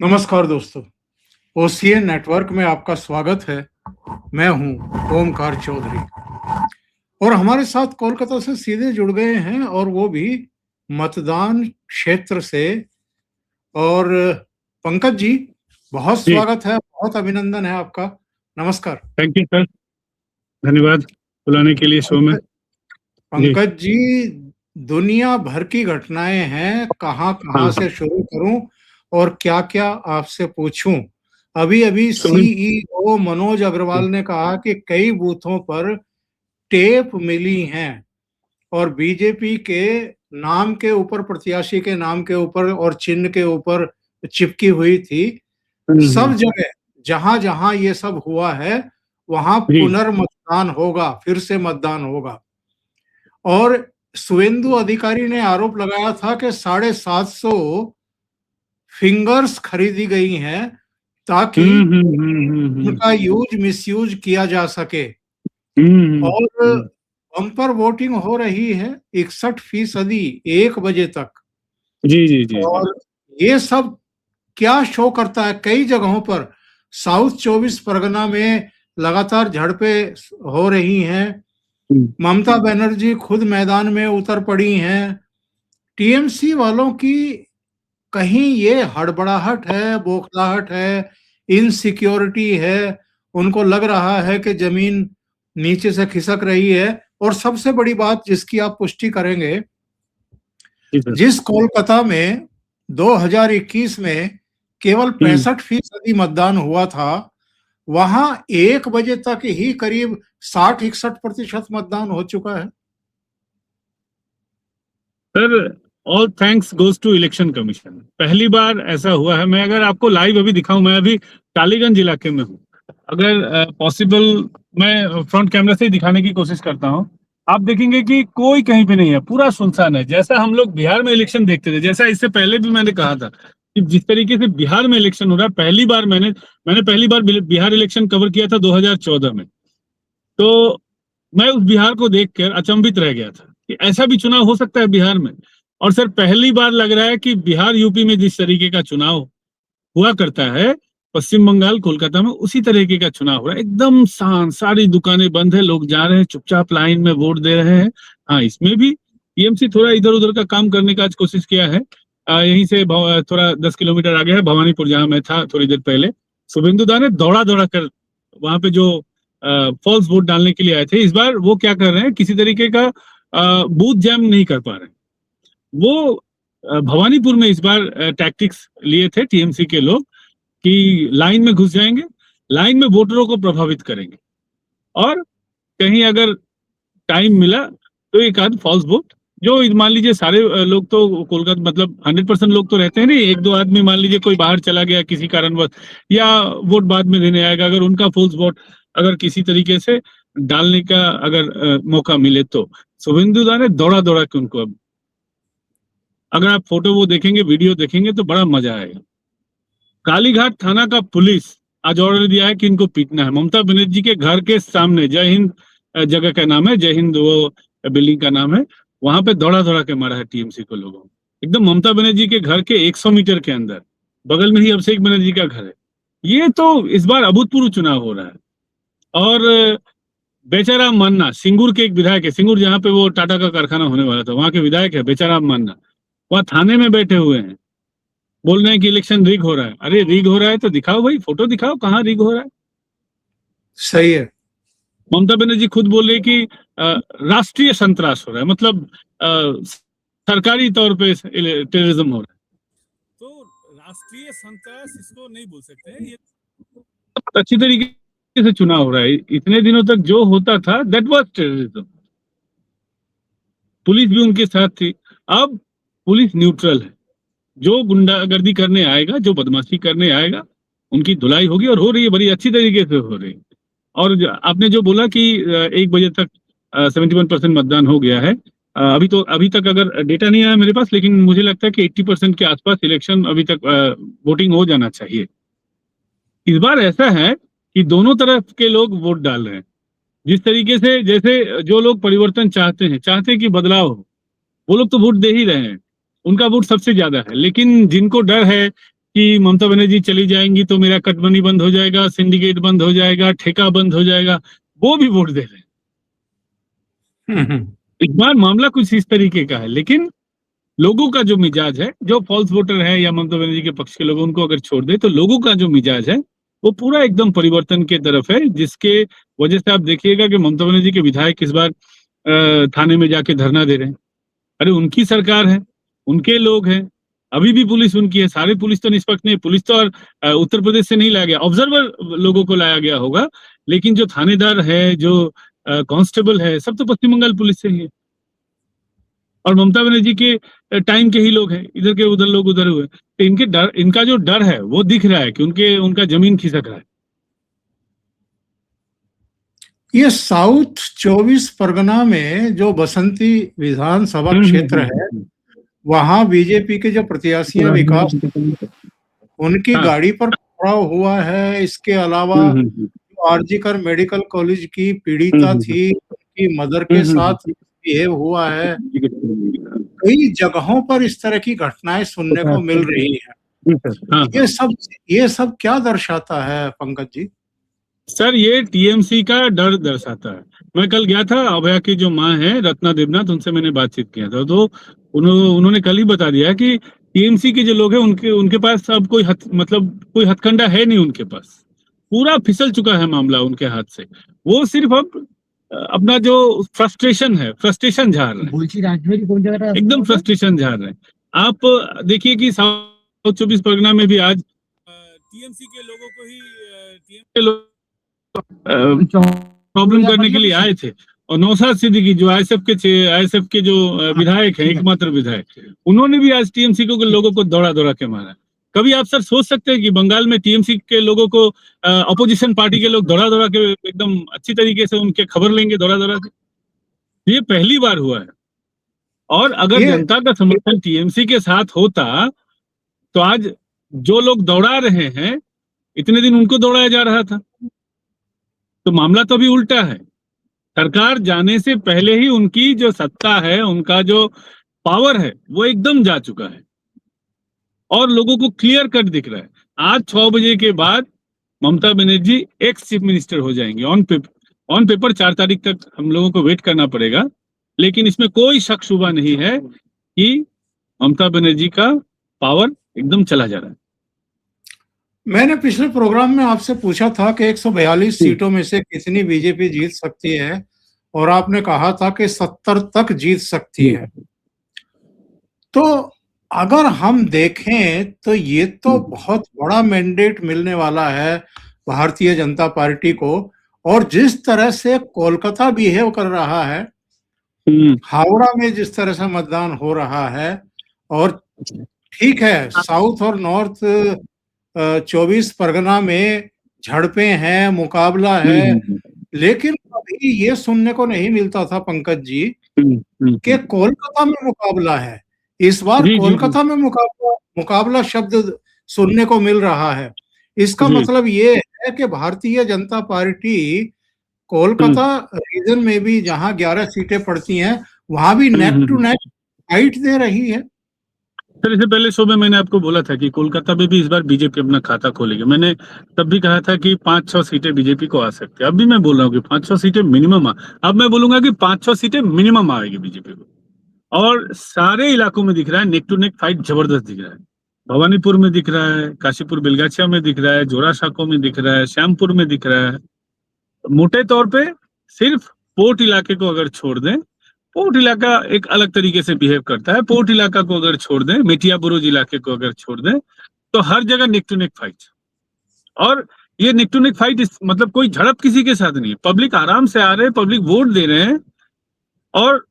नमस्कार दोस्तों, OCN network में आपका स्वागत है। मैं हूं ओमकार चौधरी और हमारे साथ कोलकाता से सीधे जुड़ गए हैं और वो भी मतदान क्षेत्र से। और पंकज जी, बहुत जी, स्वागत है, बहुत अभिनंदन है आपका। नमस्कार। Thank you sir. धन्यवाद बुलाने के लिए शो में। जी, पंकज जी, दुनिया भर की घटनाएं हैं, कहाँ कहाँ हाँ, से शुरू करूं और क्या क्या आपसे पूछूं। अभी अभी सुन सीईओ मनोज अग्रवाल ने कहा कि कई बूथों पर टेप मिली हैं और बीजेपी के नाम के ऊपर, प्रत्याशी के नाम के ऊपर और चिन्ह के ऊपर चिपकी हुई थी। सब जगह जहां जहां ये सब हुआ है वहां जी, पुनर्मतदान होगा, फिर से मतदान होगा। और शुवेंदु अधिकारी ने आरोप लगाया था कि 750 फिंगर्स खरीदी गई हैं ताकि हम्म हम्म हम्म हम्म उनका यूज मिसयूज किया जा सके। हम्म और हम्म, बम्पर वोटिंग हो रही है 61%, 1 बजे तक। जी जी जी जी। और ये सब क्या शो करता है? कई जगहों पर साउथ 24 परगना में लगातार झड़पें हो रही हैं। हम्म, ममता बनर्जी खुद मैदान में उतर पड़ी हैं। टीएमसी वालों की कहीं ये हड़बड़ाहट है, बौखलाहट है, इनसिक्योरिटी है। उनको लग रहा है कि जमीन नीचे से खिसक रही है। और सबसे बड़ी बात जिसकी आप पुष्टि करेंगे, जी सर। जिस कोलकाता में 2021 में केवल हम्म 65% मतदान हुआ था, वहां 1 बजे तक ही करीब 60-61% मतदान हो चुका है। Sir, all thanks goes to election commission. पहली बार ऐसा हुआ है। मैं अगर आपको लाइव अभी दिखाऊं, मैं अभी टालीगंज इलाके में हूँ। अगर पॉसिबल मैं फ्रंट कैमरा से ही दिखाने की कोशिश करता हूँ। आप देखेंगे कि कोई कहीं पे नहीं है, पूरा सुनसान है। जैसा हम लोग बिहार में इलेक्शन देखते थे, जैसा इससे पहले भी मैंने कहा था कि जिस तरीके से बिहार में इलेक्शन हो रहा है, पहली बार मैंने पहली बार बिहार इलेक्शन कवर किया था 2014 में। तो मैं उस बिहार को देखकर अचंभित रह गया था कि ऐसा भी चुनाव हो सकता है बिहार में। और सर, पहली बार लग रहा है कि बिहार यूपी में जिस तरीके का चुनाव हुआ करता है, पश्चिम बंगाल कोलकाता में उसी तरीके का चुनाव हो रहा है। एकदम शांत, सारी दुकानें बंद है, लोग जा रहे हैं चुपचाप लाइन में वोट दे रहे हैं। हाँ, इसमें भी टीएमसी थोड़ा इधर उधर का काम करने का आज कोशिश किया है। यहीं से थोड़ा 10 किलोमीटर आगे है भवानीपुर, जहां मैं था थोड़ी देर पहले। शुभेंदु दा ने दौड़ा दौड़ा कर वहां पे जो फॉल्स वोट डालने के लिए आए थे, इस बार वो क्या कर रहे हैं, किसी तरीके का बूथ जैम नहीं कर पा रहे। वो भवानीपुर में इस बार टैक्टिक्स लिए थे टीएमसी के लोग कि लाइन में घुस जाएंगे, लाइन में वोटरों को प्रभावित करेंगे, और कहीं अगर टाइम मिला तो एक आध फॉल्स वोट, जो मान लीजिए सारे लोग तो कोलकाता, मतलब 100% लोग तो रहते हैं नहीं, एक दो आदमी मान लीजिए कोई बाहर चला गया किसी कारणवश, या वोट बाद में देने आएगा, अगर उनका फॉल्स वोट अगर किसी तरीके से डालने का अगर मौका मिले तो शुभेंदु दा ने दौड़ा दौड़ा के उनको, अब अगर आप फोटो वो देखेंगे, वीडियो देखेंगे तो बड़ा मजा आएगा। कालीघाट थाना का पुलिस आज ऑर्डर दिया है कि इनको पीटना है। ममता बनर्जी के घर के सामने, जय हिंद जगह का नाम है, जय हिंद वो बिल्डिंग का नाम है, वहां पे दौड़ा दौड़ा के मारा है टीएमसी को लोगों ने। एकदम ममता बनर्जी के घर के 100 मीटर के अंदर, बगल में ही अभिषेक बनर्जी का घर है। ये तो इस बार अभूतपूर्व चुनाव हो रहा है। और बेचाराम मान्ना, सिंगूर के एक विधायक है, सिंगूर जहाँ पे वो टाटा का कारखाना होने वाला था, वहां के विधायक है बेचाराम मान्ना, वहां थाने में बैठे हुए हैं, बोल रहे हैं कि इलेक्शन रिग हो रहा है। अरे रिग हो रहा है तो दिखाओ भाई, फोटो दिखाओ कहाँ रिग हो रहा है। सही है। ममता बनर्जी खुद बोल रही कि राष्ट्रीय संतरास हो रहा है, मतलब सरकारी तौर पे टेररिज्म हो रहा है। तो राष्ट्रीय संतरास इसको नहीं बोल सकते हैं। ये अच्छी तरीके से चुनाव हो रहा है। इतने दिनों तक जो होता था दैट वाज टेररिज्म। पुलिस भी उनके साथ थी। अब पुलिस न्यूट्रल है। जो गुंडागर्दी करने आएगा, जो बदमाशी करने आएगा, उनकी धुलाई होगी, और हो रही है, बड़ी अच्छी तरीके से हो रही है। और आपने जो बोला कि 1 बजे तक 71% मतदान हो गया है। अभी तक अगर डेटा नहीं आया मेरे पास, लेकिन मुझे लगता है कि 80% के आसपास इलेक्शन अभी तक वोटिंग हो जाना चाहिए। इस बार ऐसा है कि दोनों तरफ के लोग वोट डाल रहे हैं। जिस तरीके से, जैसे जो लोग परिवर्तन चाहते हैं कि बदलाव हो, वो लोग तो वोट दे ही रहे हैं, उनका वोट सबसे ज्यादा है। लेकिन जिनको डर है कि ममता बनर्जी चली जाएंगी तो मेरा कटमनी बंद हो जाएगा, सिंडिकेट बंद हो जाएगा, ठेका बंद हो जाएगा, वो भी वोट दे रहे हैं। इस बार मामला कुछ इस तरीके का है, लेकिन लोगों का जो मिजाज है, जो फॉल्स वोटर है या ममता बनर्जी के पक्ष के लोग, उनको अगर छोड़ दे तो लोगों का जो मिजाज है वो पूरा एकदम परिवर्तन के तरफ है, जिसके वजह से आप देखिएगा कि ममता बनर्जी के विधायक इस बार थाने में जाके धरना दे रहे हैं। अरे उनकी सरकार है, उनके लोग हैं, अभी भी पुलिस उनकी है, सारे पुलिस तो निष्पक्ष नहीं, पुलिस तो उत्तर प्रदेश से नहीं लाया गया, ऑब्जर्वर लोगों को लाया गया होगा, लेकिन जो थानेदार है, जो कांस्टेबल है, सब तो पश्चिम बंगाल पुलिस से ही है, और ममता बनर्जी के टाइम के ही लोग हैं, इधर के उधर लोग उधर हुए, तो इनका जो डर है वो दिख रहा है कि उनका जमीन खिसक रहा है। ये साउथ 24 परगना में जो बसंती विधानसभा क्षेत्र है, वहां बीजेपी के जो प्रत्याशी हैं विकास, उनकी गाड़ी पर पड़ाव हुआ है। इसके अलावा आरजीकर मेडिकल कॉलेज की पीड़िता थी, उनकी मदर के साथ बिहेव हुआ है। कई जगहों पर इस तरह की घटनाएं सुनने को मिल रही है। ये सब क्या दर्शाता है पंकज जी? सर, ये टीएमसी का डर दर्शाता है। मैं कल गया था, अभया की जो माँ है रत्ना देवनाथ, उनसे मैंने बातचीत किया था, तो उन्होंने कल ही बता दिया कि टीएमसी के जो लोग हैं उनके पास अब कोई हथकंडा है नहीं, उनके पास पूरा फिसल चुका है मामला उनके हाथ से। वो सिर्फ अब अपना जो फ्रस्ट्रेशन झाड़ रहे हैं, एकदम फ्रस्ट्रेशन झाड़ रहे हैं। आप देखिए कि साउथ 24 परगना में भी आज टीएमसी के लोगों को ही प्रॉब्लम करने के लिए आए थे, और नौशाद सिद्दीकी जो आईएसएफ के जो विधायक हैं, एकमात्र विधायक, उन्होंने भी आज टीएमसी को लोगों को दौड़ा के मारा। कभी आप सर सोच सकते हैं कि बंगाल में टीएमसी के लोगों को अपोजिशन पार्टी के लोग दौड़ा के एकदम अच्छी तरीके से उनके खबर लेंगे दौड़ा के? ये पहली बार हुआ है। और अगर जनता का समर्थन टीएमसी के साथ होता तो आज जो लोग दौड़ा रहे हैं, इतने दिन उनको दौड़ाया जा रहा था। तो मामला तो अभी उल्टा है। सरकार जाने से पहले ही उनकी जो सत्ता है, उनका जो पावर है, वो एकदम जा चुका है और लोगों को क्लियर कट दिख रहा है। आज 6 बजे के बाद Mamata Banerjee ex chief minister हो जाएंगे ऑन पेपर। 4 तारीख तक हम लोगों को वेट करना पड़ेगा, लेकिन इसमें कोई शक शुबा नहीं है कि ममता बनर्जी का पावर एकदम चला जा रहा है। मैंने पिछले प्रोग्राम में आपसे पूछा था कि 142 सीटों में से कितनी बीजेपी जीत सकती है, और आपने कहा था कि 70 तक जीत सकती है। तो अगर हम देखें तो ये तो बहुत बड़ा मैंडेट मिलने वाला है भारतीय जनता पार्टी को, और जिस तरह से कोलकाता बिहेव कर रहा है, हावड़ा में जिस तरह से मतदान हो रहा है, और ठीक है साउथ और नॉर्थ 24 परगना में झड़पें हैं, मुकाबला है, लेकिन अभी ये सुनने को नहीं मिलता था पंकज जी कि कोलकाता में मुकाबला है। इस बार कोलकाता में मुकाबला शब्द सुनने को मिल रहा है। इसका मतलब ये है कि भारतीय जनता पार्टी कोलकाता रीजन में भी, जहां 11 सीटें पड़ती हैं, वहां भी नेक टू नेक फाइट दे रही है। सर, इससे पहले शो में मैंने आपको बोला था कि कोलकाता में भी इस बार बीजेपी अपना खाता खोलेगी। मैंने तब भी कहा था कि 5-6 सीटें बीजेपी को आ सकती है। अब भी मैं बोल रहा हूँ कि 5-6 सीटें मिनिमम अब मैं बोलूंगा कि 5-6 सीटें मिनिमम आएगी बीजेपी को। और सारे इलाकों में दिख रहा है नेक टू नेक फाइट जबरदस्त दिख रहा है। भवानीपुर में दिख रहा है, काशीपुर बेलगाछिया में दिख रहा है, जोरासांको में दिख रहा है, श्यामपुर में दिख रहा है। मोटे तौर पे सिर्फ पोर्ट इलाके को अगर छोड़ दें, पोर्ट इलाका एक अलग तरीके से बिहेव करता है, पोर्ट इलाका को अगर छोड़ दें, मेटिया बुरुज इलाके को अगर छोड़ दें, तो हर जगह नेक टू नेक फाइट। और ये नेक टू नेक फाइट मतलब कोई झड़प किसी के साथ नहीं है। पब्लिक आराम से आ रहे हैं, पब्लिक वोट दे रहे हैं और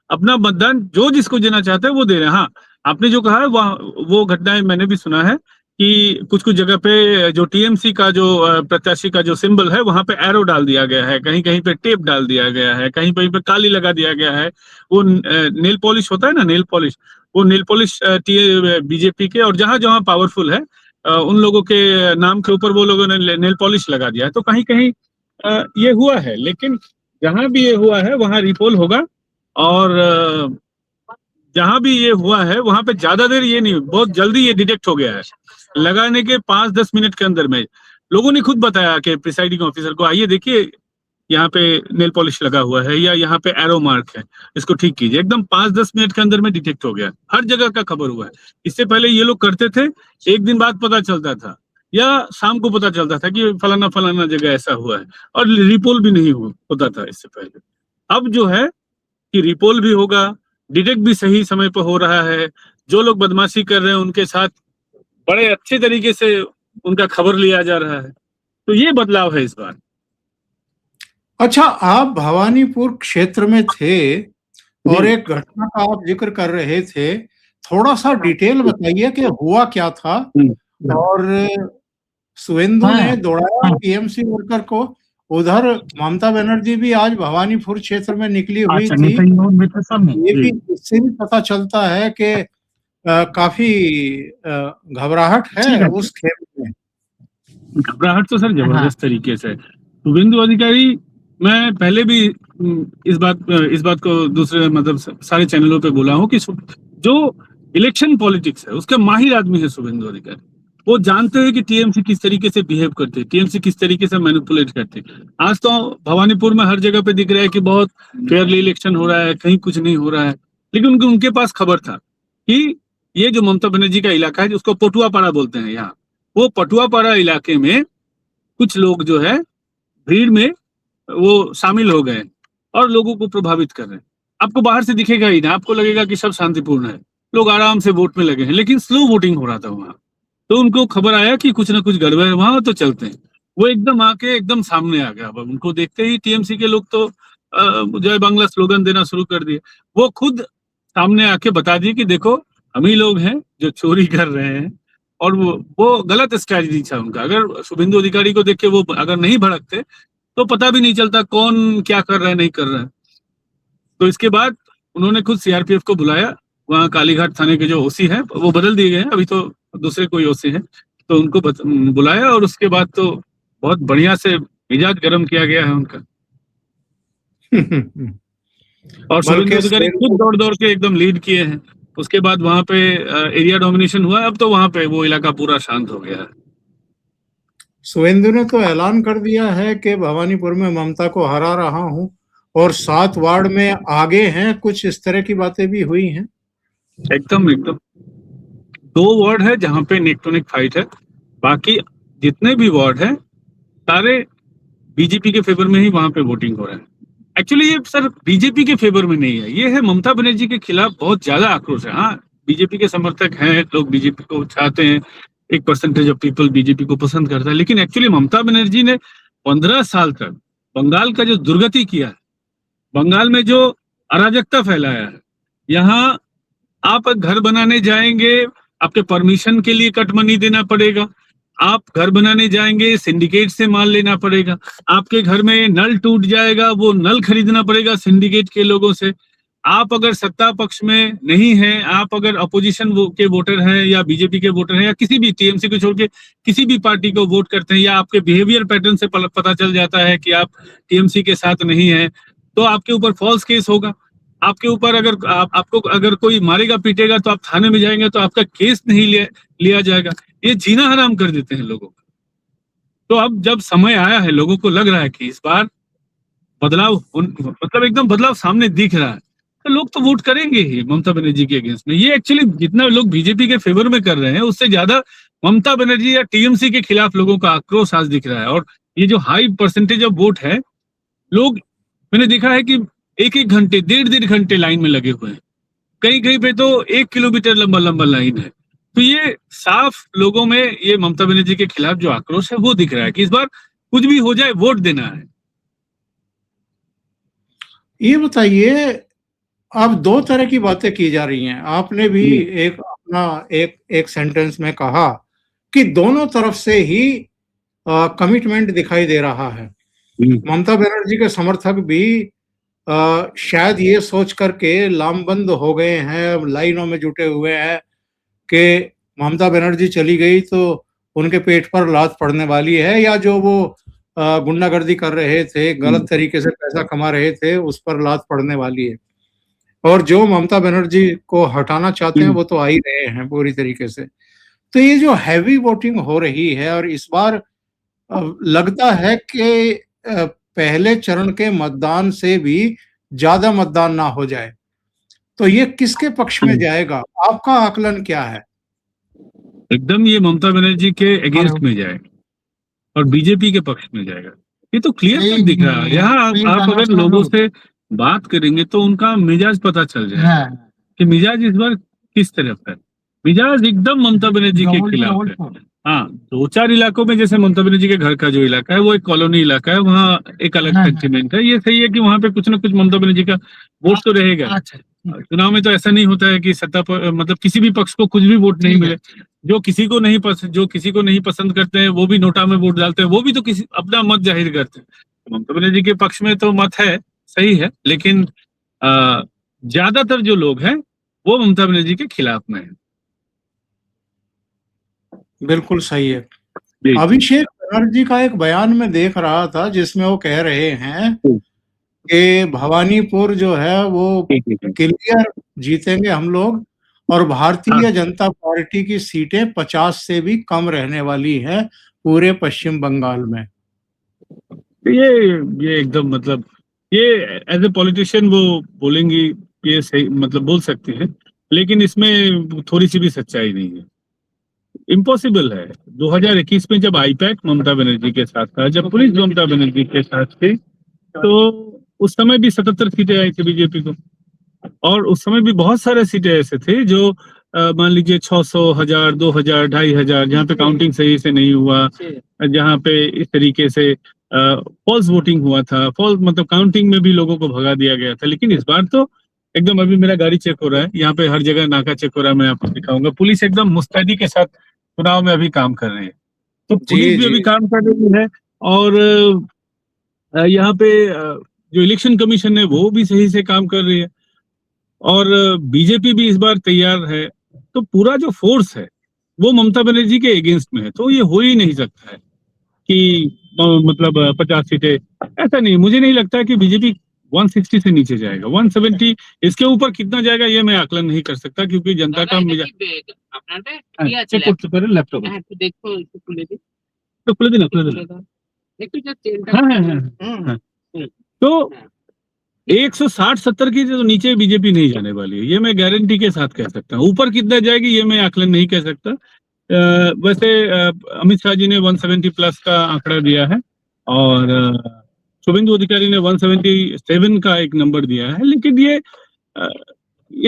अपना मतदान जो जिसको देना चाहते हैं वो दे रहे हैं। हाँ, आपने जो कहा है वो घटनाएं मैंने भी सुना है कि कुछ जगह पे जो टीएमसी का जो प्रत्याशी का जो सिंबल है, वहां पे एरो डाल दिया गया है, कहीं कहीं पे टेप डाल दिया गया है, कहीं कहीं पे काली लगा दिया गया है। वो नेल पॉलिश होता है ना, नेल पॉलिश, वो नेल पॉलिश बीजेपी के, और जहां जहां पावरफुल है उन लोगों के नाम के ऊपर वो लोगों ने नेल पॉलिश लगा दिया है। तो कहीं कहीं ये हुआ है, लेकिन जहां भी ये हुआ है वहां रिपोल होगा। और जहां भी ये हुआ है वहां पे ज्यादा देर ये नहीं, बहुत जल्दी ये डिटेक्ट हो गया है। लगाने के 5-10 मिनट के अंदर में लोगों ने खुद बताया कि प्रिसाइडिंग ऑफिसर को, आइए देखिए यहाँ पे नेल पॉलिश लगा हुआ है या यहाँ पे एरो मार्क है, इसको ठीक कीजिए। एकदम 5-10 मिनट के अंदर में डिटेक्ट हो गया, हर जगह का खबर हुआ है। इससे पहले ये लोग करते थे, एक दिन बाद पता चलता था या शाम को पता चलता था कि फलाना फलाना जगह ऐसा हुआ है, और रिपोल भी नहीं होता था इससे पहले। अब जो है कि रिपोल भी होगा, डिटेक्ट भी सही समय पर हो रहा है, जो लोग बदमाशी कर रहे हैं उनके साथ बड़े अच्छे तरीके से उनका खबर लिया जा रहा है। तो ये बदलाव है इस बार। अच्छा, आप भवानीपुर क्षेत्र में थे और एक घटना का आप जिक्र कर रहे थे, थोड़ा-सा डिटेल बताइए कि हुआ क्या था? और शुभेंदु ने दौड़ाया टीएमसी वर्कर को, उधर ममता बनर्जी भी आज भवानीपुर क्षेत्र में निकली हुई थी। ये भी इससे भी पता चलता है कि काफी घबराहट है उस खेल में। घबराहट तो सर जबरदस्त तरीके से। शुभेंदु अधिकारी, मैं पहले भी इस बात को दूसरे मतलब सारे चैनलों पे बोला हूँ कि जो इलेक्शन पॉलिटिक्स है उसके माहिर आदमी है शुभेंदु अधिकारी। वो जानते हैं कि टीएमसी किस तरीके से बिहेव करते हैं, टीएमसी किस तरीके से मैनिपुलेट करते हैं। आज तो भवानीपुर में हर जगह पे दिख रहा है कि बहुत फेयरली इलेक्शन हो रहा है, कहीं कुछ नहीं हो रहा है, लेकिन उनके पास खबर था कि ये जो ममता बनर्जी का इलाका है, जिसको पटुआपाड़ा बोलते हैं यहाँ, वो पटुआपाड़ा इलाके में कुछ लोग जो है भीड़ में वो शामिल हो गए और लोगों को प्रभावित कर रहे हैं। आपको बाहर से दिखेगा ही ना, आपको लगेगा कि सब शांतिपूर्ण है, लोग आराम से वोट में लगे हैं, लेकिन स्लो वोटिंग हो रहा था वहां। तो उनको खबर आया कि कुछ ना कुछ गड़बड़ है वहां, तो चलते हैं। वो एकदम आके एकदम सामने आ गया। अब उनको देखते ही टीएमसी के लोग तो जय बांग्ला स्लोगन देना शुरू कर दिए। वो खुद सामने आके बता दिए कि देखो हम ही लोग हैं जो चोरी कर रहे हैं, और वो गलत स्ट्रैटेजी था उनका। अगर शुभेंदु अधिकारी को देख के वो अगर नहीं भड़कते तो पता भी नहीं चलता कौन क्या कर रहा है नहीं कर रहा है। तो इसके बाद उन्होंने खुद सीआरपीएफ को बुलाया। वहाँ कालीघाट थाने के जो ओसी हैं वो बदल दिए गए हैं, अभी तो दूसरे कोई ओसी हैं, तो उनको बुलाया और उसके बाद तो बहुत बढ़िया से मिजाज गर्म किया गया है उनका। और शुभेंदु अधिकारी खुद दौड़ दौड़ के एकदम लीड किए हैं। उसके बाद वहां पे एरिया डोमिनेशन हुआ, अब तो वहां पे वो इलाका पूरा शांत हो गया है। शुभेंदु ने तो ऐलान कर दिया है कि भवानीपुर में ममता को हरा रहा हूं और 7 वार्ड में आगे हैं, कुछ इस तरह की बातें भी हुई हैं। एकदम 2 वार्ड है जहां पे नेक टू नेक फाइट है, बाकी जितने भी वार्ड है सारे बीजेपी के फेवर में ही वहां पे वोटिंग हो रहा है। एक्चुअली ये सर बीजेपी के फेवर में नहीं है, ये है ममता बनर्जी के खिलाफ बहुत ज्यादा आक्रोश है। हाँ, बीजेपी के समर्थक हैं, लोग बीजेपी को चाहते हैं, एक परसेंटेज ऑफ पीपल बीजेपी को पसंद करता है, लेकिन एक्चुअली ममता बनर्जी ने 15 साल तक बंगाल का जो दुर्गति किया है, बंगाल में जो अराजकता फैलाया है, यहाँ आप घर बनाने जाएंगे आपके परमिशन के लिए कट मनी देना पड़ेगा, आप घर बनाने जाएंगे सिंडिकेट से माल लेना पड़ेगा, आपके घर में नल टूट जाएगा वो नल खरीदना पड़ेगा सिंडिकेट के लोगों से। आप अगर सत्ता पक्ष में नहीं हैं, आप अगर अपोजिशन के वोटर हैं या बीजेपी के वोटर हैं या किसी भी टीएमसी को छोड़ के किसी भी पार्टी को वोट करते हैं, या आपके बिहेवियर पैटर्न से पता चल जाता है कि आप टीएमसी के साथ नहीं है, तो आपके ऊपर फॉल्स केस होगा। आपके ऊपर अगर आपको अगर कोई मारेगा पीटेगा तो आप थाने में जाएंगे तो आपका केस नहीं लिया जाएगा। ये जीना हराम कर देते हैं लोगों का। तो अब जब समय आया है, लोगों को लग रहा है कि इस बार बदलाव मतलब एकदम बदलाव सामने दिख रहा है, तो लोग तो वोट करेंगे ही ममता बनर्जी के अगेंस्ट में। ये एक्चुअली जितना लोग बीजेपी के फेवर में कर रहे हैं उससे ज्यादा ममता बनर्जी या टीएमसी के खिलाफ लोगों का आक्रोश आज दिख रहा है। और ये जो हाई परसेंटेज ऑफ वोट है, लोग मैंने देखा है कि 1-1 घंटे 1.5 घंटे लाइन में लगे हुए हैं, कहीं कहीं पे तो 1 किलोमीटर लंबा लंबा लाइन है। तो ये साफ लोगों में ये ममता बनर्जी के खिलाफ जो आक्रोश है वो दिख रहा है कि इस बार कुछ भी हो जाए वोट देना है। ये बताइए, अब 2 तरह की बातें की जा रही हैं। आपने भी एक अपना एक सेंटेंस में कहा कि दोनों तरफ से ही कमिटमेंट दिखाई दे रहा है। ममता बनर्जी के समर्थक भी शायद ये सोच करके लामबंद हो गए हैं, लाइनों में जुटे हुए हैं कि ममता बनर्जी चली गई तो उनके पेट पर लात पड़ने वाली है, या जो वो गुंडागर्दी कर रहे थे, गलत तरीके से पैसा कमा रहे थे, उस पर लात पड़ने वाली है। और जो ममता बनर्जी को हटाना चाहते हैं वो तो आ ही रहे हैं पूरी तरीके से। तो ये जो हैवी वोटिंग हो रही है और इस बार लगता है कि पहले चरण के मतदान से भी ज़्यादा मतदान ना हो जाए। तो ये किसके पक्ष में जाएगा? आपका आकलन क्या है? एकदम ये ममता बनर्जी के अगेंस्ट में जाएगा और बीजेपी के पक्ष में जाएगा। ये तो क्लियर कट दिख रहा है। यहाँ आप अगर लोगों से बात करेंगे तो उनका मिजाज पता चल जाएगा कि मिजाज इस बार किस तरफ है। मिजाज एकदम ममता बनर्जी के खिलाफ है। हाँ, 2-4 इलाकों में, जैसे ममता बनर्जी के घर का जो इलाका है वो एक कॉलोनी इलाका है, वहाँ एक अलग सेंटिमेंट है। ये सही है कि वहाँ पे कुछ ना कुछ ममता बनर्जी का वोट तो रहेगा। चुनाव में तो ऐसा नहीं होता है कि सत्ता पर मतलब किसी भी पक्ष को कुछ भी वोट नहीं मिले। जो किसी को नहीं पसंद करते हैं वो भी नोटा में वोट डालते हैं, वो भी तो किसी अपना मत जाहिर करते हैं। ममता बनर्जी के पक्ष में तो मत है, सही है, लेकिन ज्यादातर जो लोग हैं वो ममता बनर्जी के खिलाफ में है। बिल्कुल सही है। अभिषेक बनर्जी का एक बयान में देख रहा था जिसमें वो कह रहे हैं कि भवानीपुर जो है वो क्लियर जीतेंगे हम लोग और भारतीय जनता पार्टी की सीटें 50 से भी कम रहने वाली हैं पूरे पश्चिम बंगाल में। ये एकदम मतलब ये एज ए पॉलिटिशियन वो बोलेंगी, ये सही मतलब बोल सकती है, लेकिन इसमें थोड़ी सी भी सच्चाई नहीं है। इम्पॉसिबल है। 2021 में जब आईपैक ममता बनर्जी के साथ था, जब पुलिस ममता बनर्जी के साथ थी, तो उस समय भी 77 सीटें आई थी बीजेपी को, और उस समय भी बहुत सारे सीटें ऐसे थे जो मान लीजिए 600, 1000, 2000, 2500, जहाँ पे काउंटिंग सही से नहीं हुआ, जहाँ पे इस तरीके से फॉल्स वोटिंग हुआ था, फॉल्स मतलब काउंटिंग में भी लोगों को भगा दिया गया था। लेकिन इस बार तो एकदम, अभी मेरा गाड़ी चेक हो रहा है, यहाँ पे हर जगह नाका चेक हो रहा है, मैं आपको दिखाऊंगा। पुलिस एकदम मुस्तैदी के साथ चुनाव में अभी काम कर रही है, तो पुलिस भी अभी काम कर रही है, और यहाँ पे जो इलेक्शन कमीशन है वो भी सही से काम कर रही है, और बीजेपी भी इस बार तैयार है। तो पूरा जो फोर्स है वो ममता बनर्जी के अगेंस्ट में है, तो ये हो ही नहीं सकता है कि मतलब 50 सीटें, ऐसा नहीं। मुझे नहीं लगता है कि बीजेपी 160 से नीचे जाएगा। 170 इसके ऊपर कितना जाएगा ये मैं आकलन नहीं कर सकता, क्योंकि जनता का मिजाज। लैपटॉप तो खुले दिन तो 160-70 की तो नीचे बीजेपी नहीं जाने वाली है, ये मैं गारंटी के साथ कह सकता हूँ। ऊपर कितना जाएगी ये मैं आकलन नहीं कह सकता। वैसे अमित शाह जी ने 170 प्लस का आंकड़ा दिया है, और शुभेंदु अधिकारी ने 177 का एक नंबर दिया है, लेकिन ये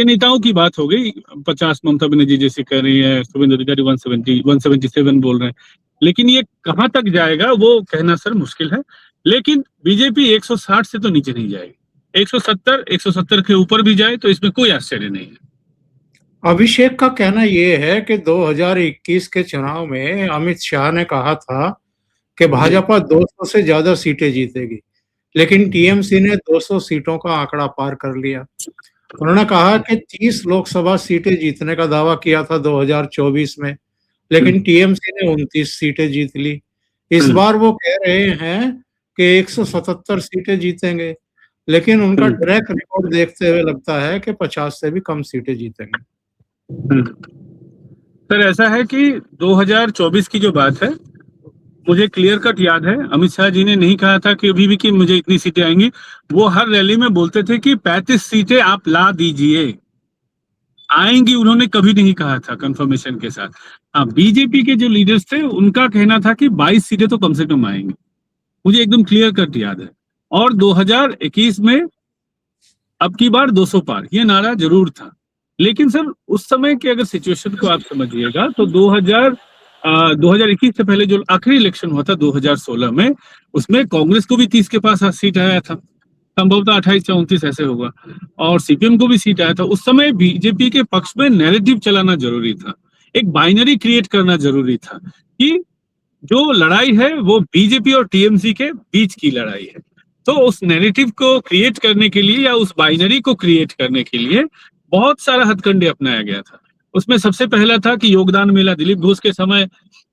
नेताओं की बात हो गई। 50 ममता बनर्जी जैसी कर रही है, शुभेंदु अधिकारी 177 बोल रहे हैं, लेकिन ये कहाँ तक जाएगा वो कहना सर मुश्किल है। लेकिन बीजेपी 160 से तो नीचे नहीं जाएगी। 170 के ऊपर भी जाए तो इसमें कोई आश्चर्य नहीं है। अभिषेक का कहना ये है कि 2021 के चुनाव में अमित शाह ने कहा था कि भाजपा 200 से ज्यादा सीटें जीतेगी, लेकिन टीएमसी ने 200 सीटों का आंकड़ा पार कर लिया। उन्होंने कहा कि 30 लोकसभा सीटें जीतने का दावा किया था 2024 में, लेकिन टीएमसी ने 29 सीटें जीत ली। इस बार वो कह रहे हैं कि 177 सीटें जीतेंगे, लेकिन उनका ट्रैक रिकॉर्ड देखते हुए लगता है कि 50 से भी कम सीटें जीतेंगे। सर ऐसा है कि 2024 की जो बात है मुझे क्लियर कट याद है, अमित शाह जी ने नहीं कहा था कि अभी भी कि मुझे इतनी सीटें आएंगी। वो हर रैली में बोलते थे कि 35 सीटें आप ला दीजिए, आएंगी। उन्होंने कभी नहीं कहा था कंफर्मेशन के साथ। हाँ, बीजेपी के जो लीडर्स थे उनका कहना था कि 22 सीटें तो कम से कम आएंगी, मुझे एकदम क्लियर कट याद है। और 2021 में अब की बार 200 पार, ये नारा जरूर था। लेकिन सर उस समय के अगर सिचुएशन को आप समझिएगा तो 2021 से पहले जो आखिरी इलेक्शन हुआ था 2016 में, उसमें कांग्रेस को भी 30 के पास सीट आया था, संभवतः 28 या 29 ऐसे होगा, और सीपीएम को भी सीट आया था। उस समय बीजेपी के पक्ष में नैरेटिव चलाना जरूरी था, एक बाइनरी क्रिएट करना जरूरी था कि जो लड़ाई है वो बीजेपी और टीएमसी के बीच की लड़ाई है। तो उस नैरेटिव को क्रिएट करने के लिए या उस बाइनरी को क्रिएट करने के लिए बहुत सारा हथकंडे अपनाया गया था। उसमें सबसे पहला था कि योगदान मेला, दिलीप घोष के समय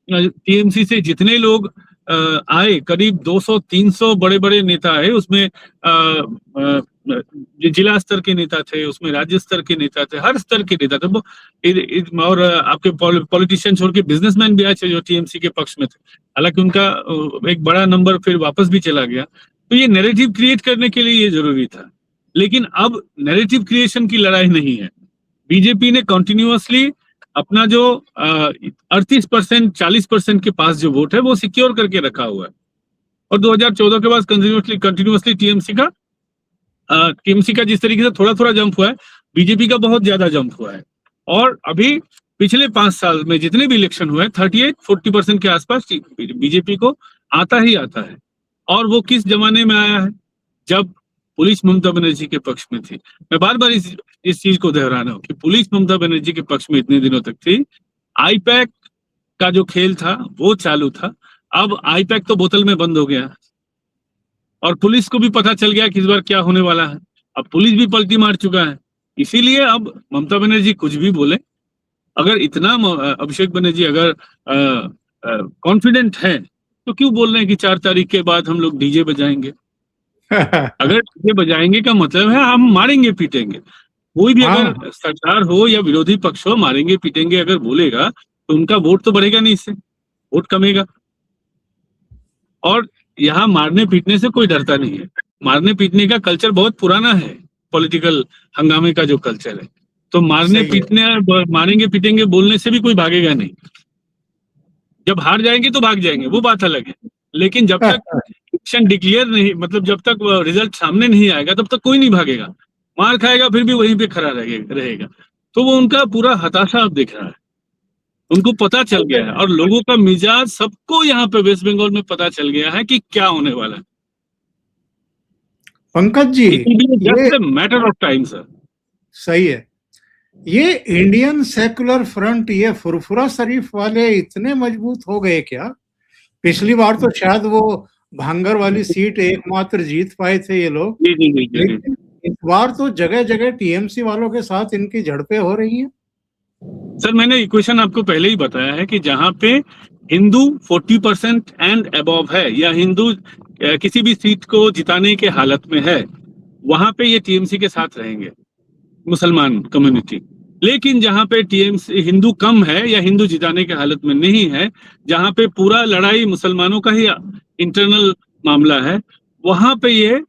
टीएमसी से जितने लोग आए, करीब 200-300 बड़े बड़े नेता आए, उसमें जिला स्तर के नेता थे, उसमें राज्य स्तर के नेता थे, हर स्तर के नेता थे और आपके पॉलिटिशियन छोड़ के बिजनेसमैन भी आए थे जो टीएमसी के पक्ष में थे। हालांकि उनका एक बड़ा नंबर फिर वापस भी चला गया। तो ये नैरेटिव क्रिएट करने के लिए ये जरूरी था, लेकिन अब नैरेटिव क्रिएशन की लड़ाई नहीं है। बीजेपी ने कंटिन्यूअसली अपना जो 38% 40% के पास जो वोट है वो सिक्योर करके रखा हुआ है, और 2014 के बाद कंटिन्यूअसली टीएमसी का जिस तरीके से थोड़ा थोड़ा जंप हुआ है, बीजेपी का बहुत ज्यादा जंप हुआ है। और अभी पिछले 5 साल में जितने भी इलेक्शन हुए 38-40% के आसपास बीजेपी को आता ही आता है। और वो किस जमाने में आया है? जब पुलिस ममता बनर्जी के पक्ष में थी। मैं बार बार इस चीज को दोहरा रहा हूं कि पुलिस ममता बनर्जी के पक्ष में इतने दिनों तक थी। आईपैक का जो खेल था वो चालू था, अब आईपैक तो बोतल में बंद हो गया और पुलिस को भी पता चल गया कि इस बार क्या होने वाला है। अब पुलिस भी पलटी मार चुका है, इसीलिए अब ममता बनर्जी कुछ भी बोले, अगर इतना अभिषेक बनर्जी अगर कॉन्फिडेंट है तो क्यों बोल रहे हैं कि 4 तारीख के बाद हम लोग डीजे बजाएंगे? अगर डीजे बजाएंगे का मतलब है हम मारेंगे पीटेंगे। कोई भी अगर सरकार हो या विरोधी पक्ष हो, मारेंगे पीटेंगे अगर बोलेगा तो उनका वोट तो बढ़ेगा नहीं, इससे वोट कमेगा। और यहाँ मारने पीटने से कोई डरता नहीं है। मारने पीटने का कल्चर बहुत पुराना है, पॉलिटिकल हंगामे का जो कल्चर है। तो मारने पीटने, मारेंगे पीटेंगे बोलने से भी कोई भागेगा नहीं। जब हार जाएंगे तो भाग जाएंगे, वो बात अलग है, लेकिन जब तक इलेक्शन डिक्लेयर नहीं, मतलब जब तक रिजल्ट सामने नहीं आएगा तब तक कोई नहीं भागेगा। मार खाएगा फिर भी वहीं पे खड़ा रहेगा। तो वो उनका पूरा हताशा अब दिख रहा है, उनको पता चल गया है, और लोगों का मिजाज सबको यहाँ पे वेस्ट बंगाल में पता चल गया है कि क्या होने वाला है। Pankaj ji, just matter of time sir. सही है। ये इंडियन सेकुलर फ्रंट, ये फुरफुरा शरीफ वाले इतने मजबूत हो गए क्या? पिछली बार तो शायद वो भांगर वाली सीट एकमात्र जीत पाए थे ये लोग, लेकिन इस बार तो जगह जगह टीएमसी वालों के साथ इनकी झड़पें हो रही हैं। सर मैंने इक्वेशन आपको पहले ही बताया है कि जहां पे हिंदू 40% एंड अबव है, या हिंदू किसी भी सीट को जिताने के हालत में है, वहां पे ये टीएमसी के साथ रहेंगे मुसलमान कम्युनिटी। लेकिन जहां पे टीएमसी हिंदू कम है या हिंदू जिताने के हालत में नहीं है, जहां पे पूरा लड़ाई मुसलमानों का ही इंटरनल मामला है, वहां पे ये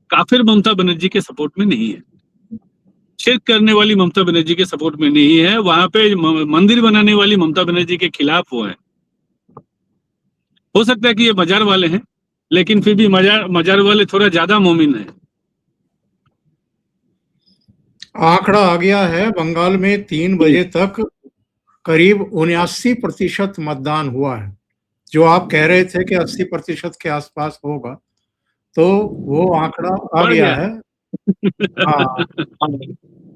काफिर ममता बनर्जी के सपोर्ट में नहीं है, शिर्क करने वाली ममता बनर्जी के सपोर्ट में नहीं है, वहां पे मंदिर बनाने वाली ममता बनर्जी के खिलाफ वो है। हो सकता है कि ये मजार वाले हैं, लेकिन फिर भी मजार वाले थोड़ा ज्यादा मोमिन है। आंकड़ा आ गया है, बंगाल में 3 बजे तक करीब 79% मतदान हुआ है। जो आप कह रहे थे कि 80% के आसपास होगा, तो वो आंकड़ा आ गया है। हाँ,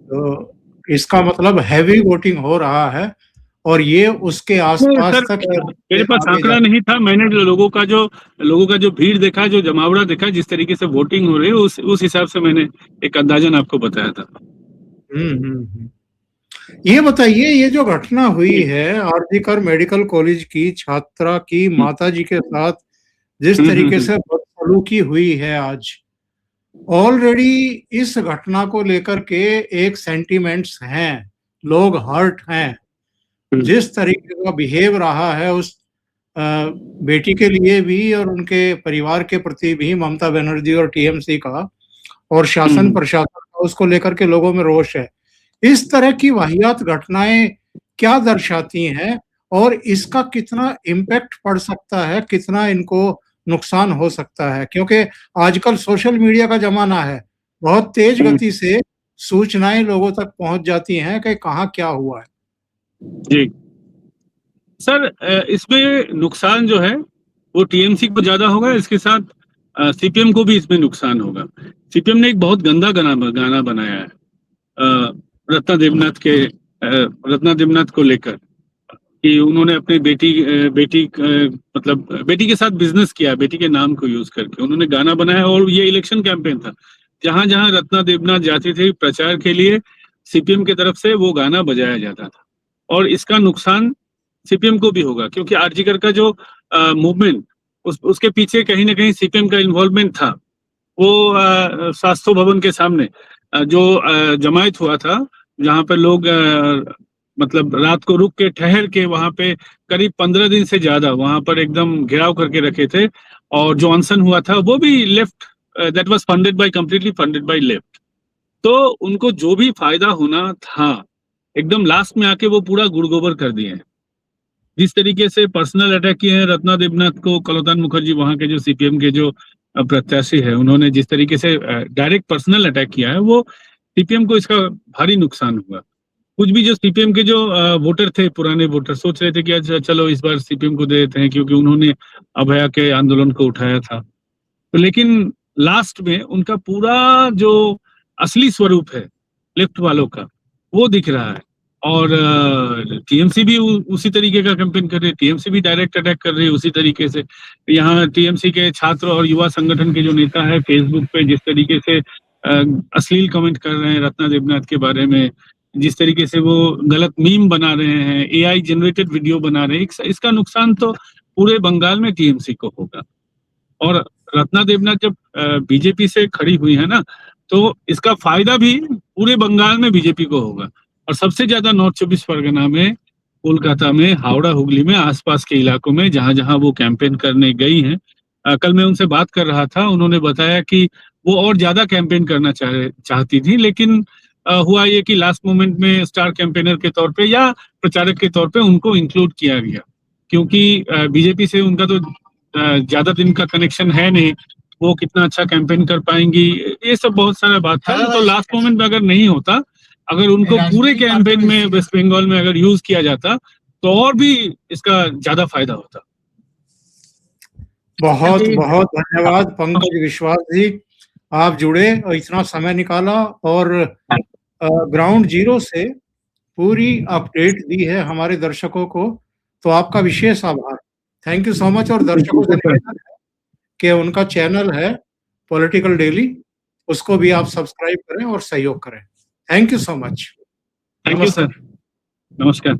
तो इसका मतलब हैवी वोटिंग हो रहा है, और ये उसके आसपास तक। मेरे पास आंकड़ा नहीं था, मैंने लोगों का जो भीड़ देखा, जो जमावड़ा देखा, जिस तरीके से वोटिंग हो रही है, उस हिसाब से मैंने एक अंदाजन आपको बताया था। ये बताइए, ये जो घटना हुई है आरजीकर मेडिकल कॉलेज की छात्रा की माताजी के साथ जिस तरीके से बदसलूकी हुई है आज, ऑलरेडी इस घटना को लेकर के एक सेंटिमेंट्स हैं, लोग हर्ट हैं। जिस तरीके का बिहेव रहा है उस बेटी के लिए भी और उनके परिवार के प्रति भी ममता बनर्जी और टीएमसी का और शासन प्रशासन का, उसको लेकर के लोगों में रोष है। इस तरह की वाहियात घटनाएं क्या दर्शाती हैं, और इसका कितना इम्पैक्ट पड़ सकता है, कितना इनको नुकसान हो सकता है? क्योंकि आजकल सोशल मीडिया का जमाना है, बहुत तेज गति से सूचनाएं लोगों तक पहुंच जाती हैं कि कहाँ क्या हुआ है। जी सर, इसमें नुकसान जो है वो टीएमसी को ज्यादा होगा, इसके साथ सीपीएम को भी इसमें नुकसान होगा। सीपीएम ने एक बहुत गंदा गाना बनाया है रत्ना देवनाथ को लेकर, कि उन्होंने अपनी बेटी के साथ बिजनेस किया, बेटी के नाम को यूज करके उन्होंने गाना बनाया। और ये इलेक्शन कैंपेन था, जहां जहां रत्ना देवनाथ जाती थी प्रचार के लिए, सीपीएम की तरफ से वो गाना बजाया जाता था। और इसका नुकसान सीपीएम को भी होगा, क्योंकि आरजीकर का जो मूवमेंट उसके पीछे कहीं ना कहीं सीपीएम का इन्वॉल्वमेंट था। वो शास्त्रो भवन के सामने जो जमायत हुआ था, जहाँ पे लोग मतलब रात को रुक के ठहर के वहां पे करीब 15 दिन से ज्यादा वहां पर एकदम घेराव करके रखे थे, और जो अनशन हुआ था वो भी left, that was funded by, completely funded by left. तो उनको जो भी फायदा होना था एकदम लास्ट में आके वो पूरा गुड़गोबर कर दिए हैं। जिस तरीके से पर्सनल अटैक किए हैं रत्ना देवनाथ को, कलौतान मुखर्जी वहां के जो सीपीएम के जो प्रत्याशी है, उन्होंने जिस तरीके से डायरेक्ट पर्सनल अटैक किया है, वो सीपीएम को इसका भारी नुकसान हुआ। कुछ भी जो सीपीएम के जो वोटर थे, पुराने वोटर, सोच रहे थे कि अच्छा चलो इस बार सीपीएम को दे देते हैं क्योंकि उन्होंने अभया के आंदोलन को उठाया था। तो लेकिन लास्ट में उनका पूरा जो असली स्वरूप है लेफ्ट वालों का, वो दिख रहा है। और टीएमसी भी उसी तरीके का कैंपेन कर रही है, टीएमसी भी डायरेक्ट अटैक कर रही है उसी तरीके से। यहाँ टीएमसी के छात्र और युवा संगठन के जो नेता है, फेसबुक पे जिस तरीके से अश्लील कमेंट कर रहे हैं रत्ना देवनाथ के बारे में, जिस तरीके से वो गलत मीम बना रहे हैं, एआई जनरेटेड वीडियो बना रहे हैं, इसका नुकसान तो पूरे बंगाल में टीएमसी को होगा। और रत्ना देवनाथ जब बीजेपी से खड़ी हुई है ना, तो इसका फायदा भी पूरे बंगाल में बीजेपी को होगा। और सबसे ज्यादा नॉर्थ 24 परगना में, कोलकाता में, हावड़ा हुगली में, आसपास के इलाकों में जहां जहां वो कैंपेन करने गई हैं। कल मैं उनसे बात कर रहा था, उन्होंने बताया कि वो और ज्यादा कैंपेन करना चाहती थी, लेकिन हुआ ये कि लास्ट मोमेंट में स्टार कैंपेनर के तौर पे या प्रचारक के तौर पे उनको इंक्लूड किया गया, क्योंकि बीजेपी से उनका तो ज्यादा दिन का कनेक्शन है नहीं, वो कितना अच्छा कैंपेन कर पाएंगी, ये सब बहुत सारा बात था। तो लास्ट मोमेंट में अगर नहीं होता, अगर उनको पूरे कैंपेन में वेस्ट बंगाल में अगर यूज किया जाता, तो और भी इसका ज्यादा फायदा होता। बहुत बहुत धन्यवाद पंकज विश्वास जी, आप जुड़े और इतना समय निकाला और ग्राउंड जीरो से पूरी अपडेट दी है हमारे दर्शकों को, तो आपका विशेष आभार। Thank you so much. और दर्शकों से निवेदन है कि उनका चैनल है पॉलिटिकल डेली, उसको भी आप सब्सक्राइब करें और सहयोग करें। Thank you so much. Thank you sir, नमस्कार।